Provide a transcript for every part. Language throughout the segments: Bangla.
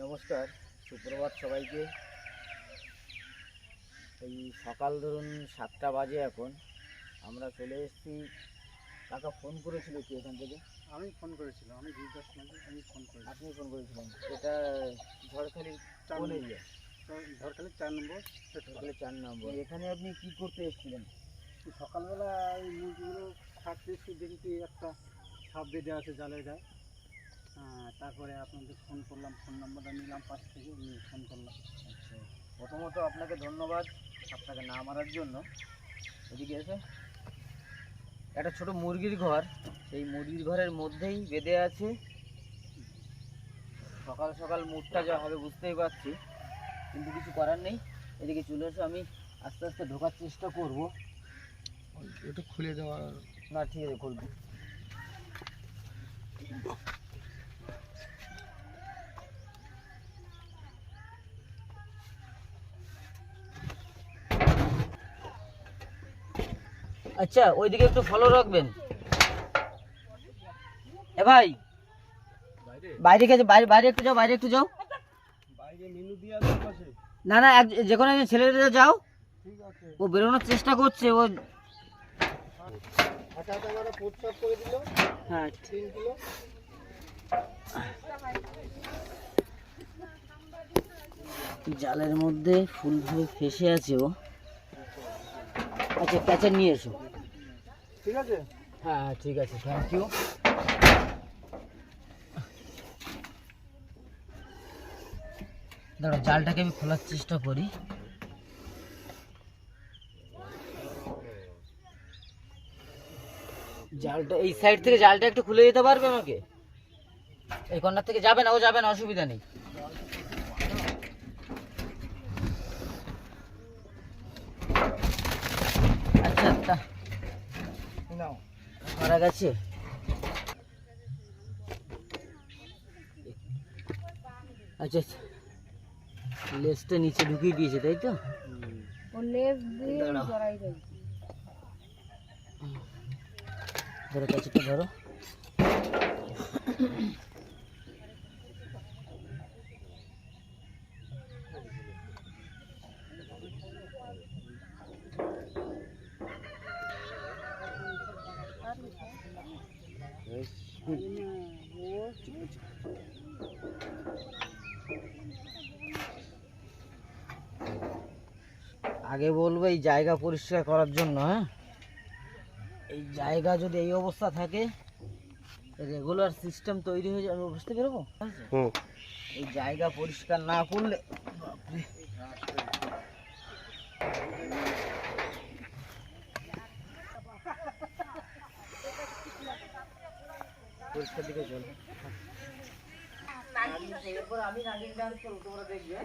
নমস্কার, সুপ্রভাত সবাইকে। এই সকাল ধরুন 7টা বাজে এখন। আমরা চলে এসেছি। কাকা ফোন করেছিল কি এখান থেকে? আমি ফোন করেছিলাম, আমি জিজ্ঞাসা মাঝে আমি ফোন করেছি। আপনি ফোন করেছিলেন? এটা ঝড়খালির কোন এরিয়া? ঝড়খালি 4 নম্বর। ঝড়খালি 4 নম্বর। এখানে আপনি কি করতে এসেছিলেন? সকালবেলা এই মুরগিগুলো ছাড়তে এসে দেখি একটা সাপ বেঁধে আছে জালের গায়ে। তারপরে আপনাদের ফোন করলাম, ফোন নাম্বারটা নিলাম পাশ থেকে, নিয়ে ফোন করলাম। আচ্ছা, প্রথমত আপনাকে ধন্যবাদ আপনাকে না মারার জন্য। এদিকে এসে একটা ছোট মুরগির ঘর, সেই মুরগির ঘরের মধ্যেই বেঁধে আছে। সকাল সকাল মুডটা যা হবে বুঝতেই পারছি, কিন্তু কিছু করার নেই। এদিকে চলে এসে আমি আস্তে আস্তে ঢোকার চেষ্টা করব। একটু খুলে দেওয়া না, ঠিক আছে, খুলব। আচ্ছা, ওইদিকে একটু ফলো রাখবেন। এ ভাই, বাইরে গেছে, বাইরে একটু যাও, বাইরে একটু যাও। বাইরে মেনু দিয়ে আছে পাশে। না না, যে কোনো একজন ছেলেরা যাও। ঠিক আছে, ও বেরোনোর চেষ্টা করছে। ও হাঁটাটা মানে প্রস্তাব করে দিল। হ্যাঁ, 3 কিলো। জালের মধ্যে ফুলভাবে ফেসে আছে ও। আচ্ছা, ক্যাচার নিয়ে এসো। ঠিক আছে, হ্যাঁ হ্যাঁ, ঠিক আছে, থ্যাংক ইউ। দাঁড়াও, জালটাকে আমি খোলার চেষ্টা করি। জালটা এই সাইড থেকে, জালটা একটু খুলে দিতে পারবে আমাকে? এই কর্নার থেকে যাবে না, ও যাবে না, অসুবিধা নেই। আচ্ছা, নাও। মারা গেছে। আচ্ছা, লেজটা নিচে ঢুকিয়ে দিয়েছে, তাই তো? ধরো, কাছেটা ধরো। আগে বলবো এই জায়গা পরিষ্কার করার জন্য। হ্যাঁ, এই জায়গা যদি এই অবস্থা থাকে, রেগুলার সিস্টেম তৈরি হয়ে যাবে, বুঝতে পেরেবো। এই জায়গা পরিষ্কার না করলে পরিষ্কার দিকে চলো। এরপর আমি রানিং ডান্স করবো, তোমরা দেখবে।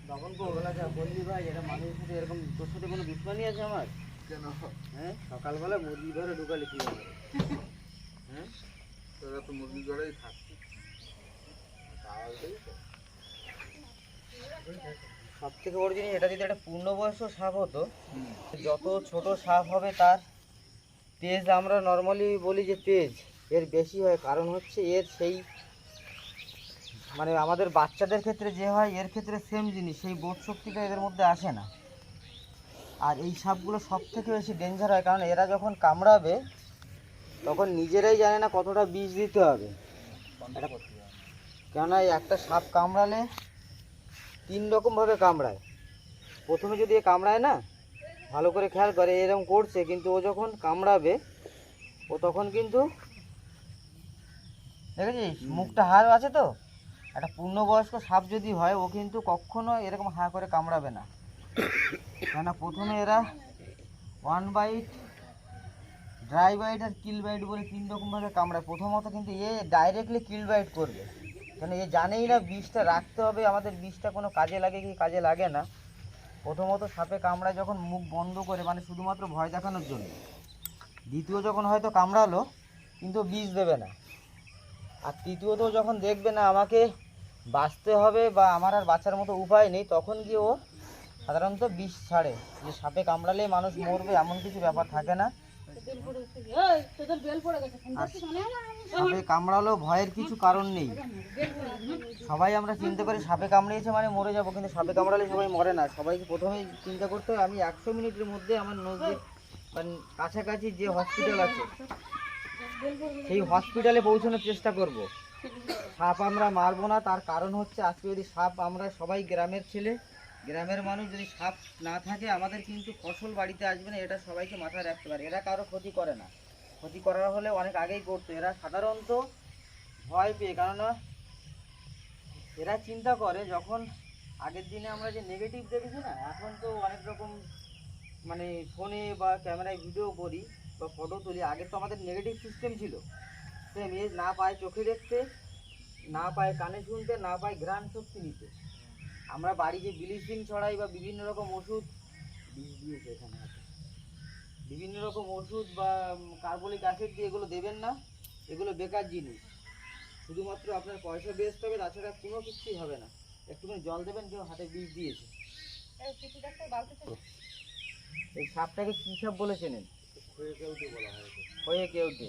তখন বললি ভাই, এটা মানুষের সাথে এরকম, তোর সাথে কোনো দুশ্মনী আছে আমার? কেন? হ্যাঁ, সকালবেলা মুরগি ধরে ঢুকালে কি হবে? হ্যাঁ, তোরা তো মুরগি ঘরেই থাকছিস। সব থেকে বড় জিনিস, এটা যদি একটা পূর্ণবয়স্ক সাপ হতো, যত ছোট সাপ হবে তার তেজ, আমরা নর্মালি বলি যে তেজ এর বেশি হয়। কারণ হচ্ছে এর সেই, মানে আমাদের বাচ্চাদের ক্ষেত্রে যে হয়, এর ক্ষেত্রে সেম জিনিস, সেই বোধ শক্তিটা এদের মধ্যে আসে না। আর এই সাপগুলো সব থেকে বেশি ডেঞ্জার হয়, কারণ এরা যখন কামড়াবে তখন নিজেরাই জানে না কতটা বিষ দিতে হবে। কেননা একটা সাপ কামড়ালে 3 রকমভাবে কামড়ায়। প্রথমে যদি এ কামড়ায় না, ভালো করে খেয়াল করে, এরকম করছে, কিন্তু ও যখন কামড়াবে ও তখন কিন্তু, দেখেছিস মুখটা হাড় আছে তো, একটা পূর্ণবয়স্ক সাপ যদি হয় ও কিন্তু কখনো এরকম হা করে কামড়াবে না। কেননা প্রথমে এরা 1 বাইট, ড্রাই বাইট আর কিল বাইট বলে 3 রকমভাবে কামড়ায়। প্রথমত কিন্তু এ ডাইরেক্টলি কিল বাইট করবে, কেন এ জানেই না বিষটা রাখতে হবে, আমাদের বিষটা কোনো কাজে লাগে কি কাজে লাগে না। প্রথমত সাপে কামড়ায় যখন মুখ বন্ধ করে, মানে শুধুমাত্র ভয় দেখানোর জন্য। দ্বিতীয় যখন হয়তো কামড়ালো কিন্তু বিষ দেবে না, আর তৃতীয়ত যখন দেখবে না আমাকে বাঁচতে হবে বা আমার আর বাঁচার মতো উপায় নেই, তখন গিয়ে ও সাধারণত বিষ ছাড়ে। যে সাপে কামড়ালেই মানুষ মরবে এমন কিছু ব্যাপার থাকে না। আর সাপে কামড়ালেও ভয়ের কিছু কারণ নেই। সবাই আমরা চিন্তা করি সাপে কামড়িয়েছে মানে মরে যাব, কিন্তু সাপে কামড়ালে সবাই মরে না। সবাইকে প্রথমেই চিন্তা করতে হবে আমি 100 মিনিটের মধ্যে আমার নজদিক মানে কাছাকাছি যে হসপিটাল আছে সেই হসপিটালে পৌঁছানোর চেষ্টা করব। সাপ আমরা মারবো না, তার কারণ হচ্ছে আজকে যদি সাপ, আমরা সবাই গ্রামের ছেলে, গ্রামের মানুষ, যদি সাপ না থাকে আমাদের কিন্তু ফসল বাড়িতে আসবে না, এটা সবাইকে মাথায় রাখতে পারে। এরা কারো ক্ষতি করে না, ক্ষতি করার হলে অনেক আগেই করতো। এরা সাধারণত ভয় পেয়ে, কেননা এরা চিন্তা করে যখন আগের দিনে আমরা যে নেগেটিভ দেখেছি না, এখন তো অনেক রকম মানে ফোনে বা ক্যামেরায় ভিডিও করি বা ফটো তুলি, আগে তো আমাদের নেগেটিভ সিস্টেম ছিল। সেম এ না পায় চোখে দেখতে, না পায় কানে শুনতে, না পায় ঘ্রাণ শক্তি নিতে। আমরা বাড়ি যে ব্লিচিং ছড়াই বা বিভিন্ন রকম ওষুধ দিয়েছে এখানে আছে, বিভিন্ন রকম ওষুধ বা কার্বলিক অ্যাসিড দিয়ে, এগুলো দেবেন না, এগুলো বেকার জিনিস। শুধুমাত্র আপনার পয়সা বেস্ট হবে, তাছাড়া কোনো কিছুই হবে না। একটুখানি জল দেবেন, কেউ হাতে বিষ দিয়েছে। এই সাপটাকে কী সাপ বলে চেনেন? খয়ে কেউটে,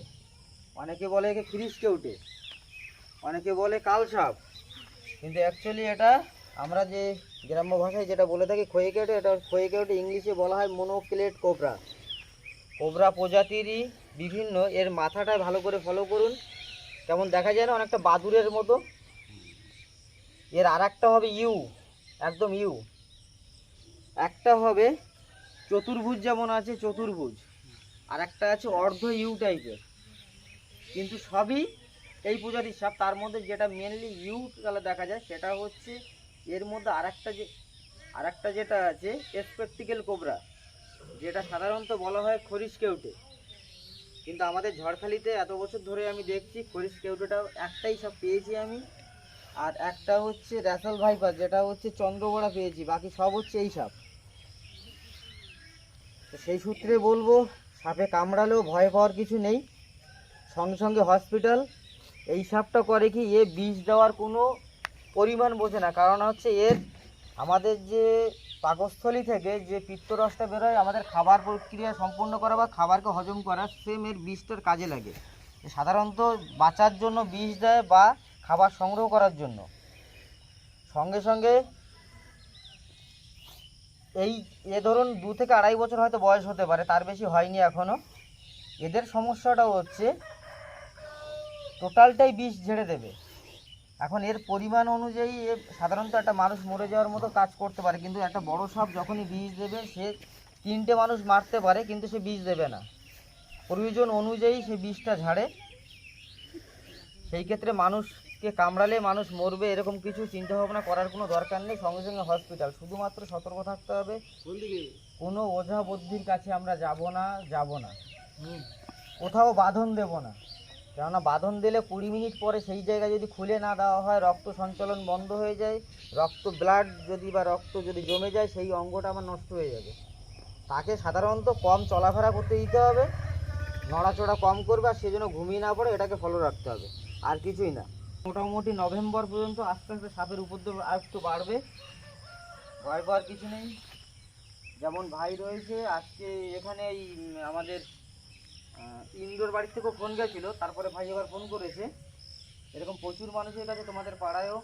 অনেকে বলে একে ফ্রিজ কেউটে, অনেকে বলে কাল সাপ, কিন্তু অ্যাকচুয়ালি এটা আমরা যে গ্রাম্য ভাষায় যেটা বলে থাকি খয়ে কেউটে, এটা খয়ে কেউটে ইংলিশে বলা হয় মোনোক্লেট কোবরা। কোবরা প্রজাতিরই বিভিন্ন, এর মাথাটা ভালো করে ফলো করুন, কেমন দেখা যায় না অনেকটা বাদুড়ের মতো। এর আর একটা হবে ইউ, একদম ইউ। একটা হবে চতুর্ভুজ, যেমন আছে চতুর্ভুজ, আর একটা আছে অর্ধ ইউ টাইপের, কিন্তু সবই এই প্রজাতির সাপ। তার মধ্যে যেটা মেনলি ইউ কালার দেখা যায় সেটা হচ্ছে এর মধ্যে আরেকটা যেটা আছে স্পেকটিক্যাল কোবরা, যেটা সাধারণত বলা হয় খরিশ কেউটে। কিন্তু আমাদের ঝড়খালিতে এত বছর ধরে আমি দেখছি খরিশ কেউটেটাও একটাই সাপ পেয়েছি আমি, আর একটা হচ্ছে র্যাসেল ভাইপার, যেটা হচ্ছে চন্দ্রগড়া পেয়েছি, বাকি সব হচ্ছে এই সাপ। তো সেই সূত্রে বলবো সাপে কামড়ালেও ভয় পাওয়ার কিছু নেই, সঙ্গে সঙ্গে হসপিটাল। এই সাপটা করে কি, এ বিষ দেওয়ার কোনো পরিমাণ বোঝে না, কারণ হচ্ছে এর আমাদের যে পাকস্থলী থেকে যে পিত্তরসটা বেরোয় আমাদের খাবার প্রক্রিয়া সম্পূর্ণ করা বা খাবারকে হজম করা, সেম এর বিষটার কাজে লাগে। সাধারণত বাঁচার জন্য বিষ দেয় বা খাবার সংগ্রহ করার জন্য। সঙ্গে সঙ্গে এ ধরুন 2 থেকে 2.5 বছর হয়তো বয়স হতে পারে, তার বেশি হয়নি এখনও। এদের সমস্যাটা হচ্ছে টোটালটাই বিষ ঝেড়ে দেবে। এখন এর পরিমাণ অনুযায়ী সাধারণত একটা মানুষ মরে যাওয়ার মতো কাজ করতে পারে, কিন্তু একটা বড় সাপ যখনই বিষ দেবে সে 3টে মানুষ মারতে পারে, কিন্তু সে বিষ দেবে না, প্রয়োজন অনুযায়ী সে বিষটা ঝাড়ে। সেই ক্ষেত্রে মানুষকে কামড়ালে মানুষ মরবে এরকম কিছু চিন্তা ভাবনা করার কোনো দরকার নেই, সঙ্গে সঙ্গে হসপিটাল। শুধুমাত্র সতর্ক থাকতে হবে, কোনো ওঝা বুদ্ধির কাছে আমরা যাব না, কোথাও বাঁধন দেব না, কেননা বাঁধন দিলে 20 মিনিট পরে সেই জায়গায় যদি খুলে না দেওয়া হয় রক্ত সঞ্চালন বন্ধ হয়ে যায়, ব্লাড যদি জমে যায় সেই অঙ্গটা আমার নষ্ট হয়ে যাবে। তাকে সাধারণত কম চলাফেরা করতে দিতে হবে, নড়াচড়া কম করবে, আর সেজন্য ঘুমিয়ে না পড়ে এটাকে ফলো রাখতে হবে, আর কিছুই না। মোটামুটি নভেম্বর পর্যন্ত আস্তে আস্তে সাপের উপদ্রব আর একটু বাড়বে, ভয় পাওয়ার কিছু নেই। যেমন ভাই রয়েছে আজকে এখানে, এই আমাদের ইন্দোর বাড়ির থেকেও ফোন গেছিলো, তারপরে ভাই এবার ফোন করেছে। এরকম প্রচুর মানুষের কাছে, তোমাদের পাড়ায়ও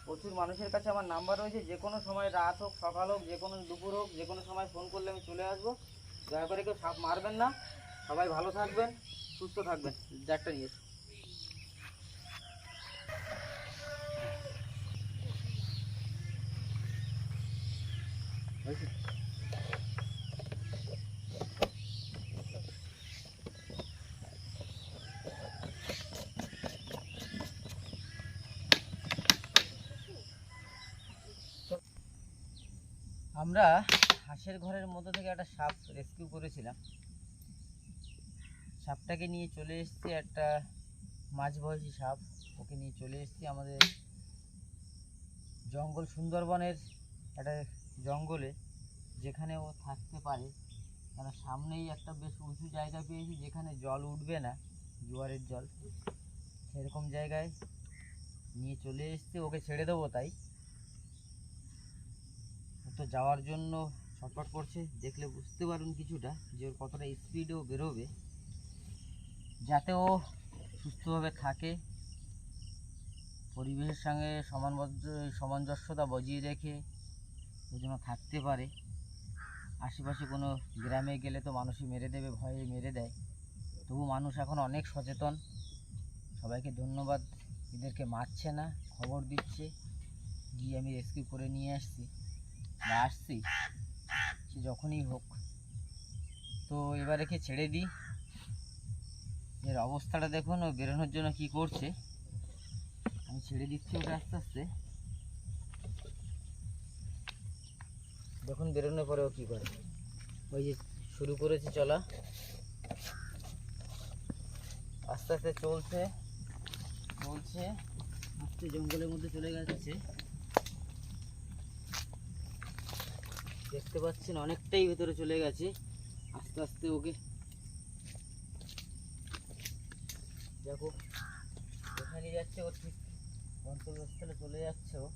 প্রচুর মানুষের কাছে আমার নাম্বার রয়েছে, যে কোনো সময় রাত হোক সকাল হোক, যে কোনো দুপুর হোক, যে কোনো সময় ফোন করলে আমি চলে আসবো। দয়া করে কেউ সাপ মারবেন না, সবাই ভালো থাকবেন, সুস্থ থাকবেন। জ্যাকটা নিয়ে এসো। আমরা হাঁসের ঘরের মধ্যে থেকে একটা সাপ রেস্কিউ করেছিলাম। সাপটাকে নিয়ে চলে এসেছি, একটা মাঝবয়সী সাপ, ওকে নিয়ে চলে এসেছি আমাদের জঙ্গল, সুন্দরবনের একটা জঙ্গলে, যেখানে ও থাকতে পারে। কারণ সামনেই একটা বেশ উঁচু জায়গা পেয়েছি যেখানে জল উঠবে না, জোয়ারের জল। সেরকম জায়গায় নিয়ে চলে এসেছি, ওকে ছেড়ে দেবো তাই। ও তো যাওয়ার জন্য ছটফট করছে, দেখলে বুঝতে পারুন কিছুটা যে ওর কতটা স্পিডেও বেরোবে, যাতে ও সুস্থভাবে থাকে, পরিবেশের সঙ্গে সামঞ্জস্যতা বজিয়ে রেখে ও যেন থাকতে পারে। আশেপাশে কোনো গ্রামে গেলে তো মানুষই মেরে দেবে, ভয়ে মেরে দেয়, তবু মানুষ এখন অনেক সচেতন। সবাইকে ধন্যবাদ, এদেরকে মারছে না, খবর দিচ্ছে, গিয়ে আমি রেস্কিউ করে নিয়ে আসছি বা আসছি, সে যখনই হোক। তো এবার একে ছেড়ে দিই। এর অবস্থাটা দেখুন, ও বেরোনোর জন্য কি করছে। আমি ছেড়ে দিচ্ছি ওকে আস্তে আস্তে, দেখুন বেরোনোর পরে ও কী করে। ওই যে শুরু করেছে চলা, আস্তে আস্তে চলছে চলছে, আস্তে জঙ্গলের মধ্যে চলে যাচ্ছে। দেখতে পাচ্ছেন অনেকটাই ভেতরে চলে গেছে। আস্তে আস্তে ওকে দেখো, যেখানে যাচ্ছে ও ঠিক গন্তব্যস্থলে চলে যাচ্ছে ও।